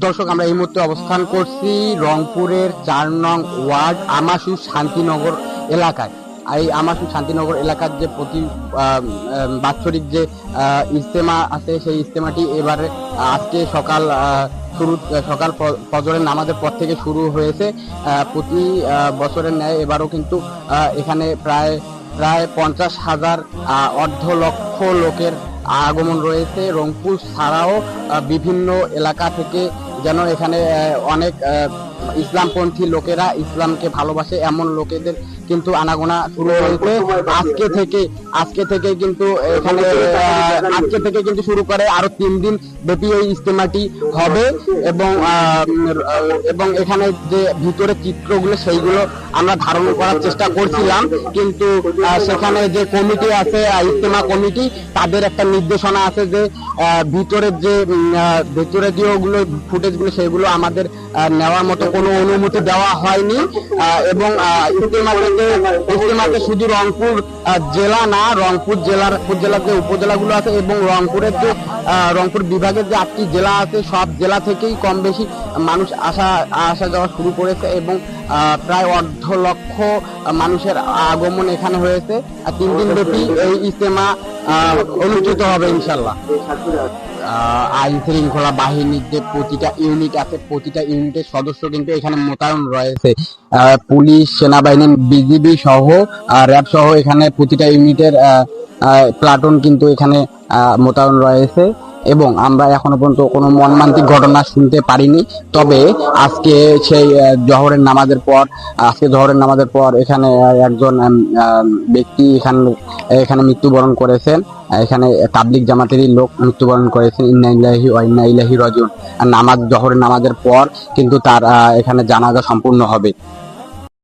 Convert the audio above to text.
দর্শক, আমরা এই মুহূর্তে অবস্থান করছি রংপুরের 4 নং ওয়ার্ড আমাশু শান্তিনগর এলাকায়। এই আমাশু শান্তিনগর এলাকার যে প্রতি বাৎসরিক যে ইজতেমা আছে, সেই ইজতেমাটি এবারে আজকে সকাল ফজরের নামাজের পর থেকে শুরু হয়েছে। প্রতি বছরের ন্যায় এবারও কিন্তু এখানে প্রায় 50,000 অর্ধ লক্ষ লোকের আগমন রয়েছে। রংপুর ছাড়াও বিভিন্ন এলাকা থেকে যেন এখানে অনেক ইসলামপন্থী লোকেরা, ইসলামকে ভালোবাসে এমন লোকেদের কিন্তু আনাগোনা শুরু হয়েছে আজকে থেকে কিন্তু এখানে আজকে থেকে কিন্তু শুরু করে আরো 3 দিন ব্যাপী এই ইজতেমাটি হবে। এবং এখানে যে ভিতরে চিত্রগুলো সেইগুলো আমরা ধারণ করার চেষ্টা করছিলাম, কিন্তু সেখানে যে কমিটি আছে, ইজতেমা কমিটি, তাদের একটা নির্দেশনা আছে যে ভিতরের যে ওগুলো ফুটেজগুলো সেগুলো আমাদের নেওয়ার মতো কোনো অনুমতি দেওয়া হয়নি। এবং ইজতেমাতে শুধু রংপুর জেলা না, রংপুর জেলার যে উপজেলাগুলো আছে এবং রংপুর বিভাগের যে 8টি জেলা আছে, সব জেলা থেকেই কম বেশি মানুষ আসা যাওয়া শুরু করেছে এবং প্রায় অর্ধ লক্ষ মানুষের আগমন এখানে হয়েছে। 3 দিন ব্যাপী এই ইজতেমা অনুষ্ঠিত হবে ইনশাল্লাহ। আইন শৃঙ্খলা বাহিনীর যে প্রতিটা ইউনিট আছে, প্রতিটা ইউনিটের সদস্য কিন্তু এখানে মোতায়েন রয়েছে। পুলিশ, সেনাবাহিনী, বিজিবি সহ র্যাব সহ এখানে প্রতিটা ইউনিটের প্লাটুন কিন্তু এখানে মোতায়েন রয়েছে। এবং আমরা এখনো পর্যন্ত কোনো মর্মান্তিক ঘটনা শুনতে পারিনি। তবে আজকে জোহরের নামাজের পর এখানে একজন ব্যক্তি এখানে মৃত্যুবরণ করেছেন। এখানে তাবলিগ জামাতেরই লোক মৃত্যুবরণ করেছেন। ইন্না লিল্লাহি ওয়া ইন্না ইলাইহি রাজিউন। জোহরের নামাজের পর কিন্তু তার এখানে জানাজা সম্পূর্ণ হবে।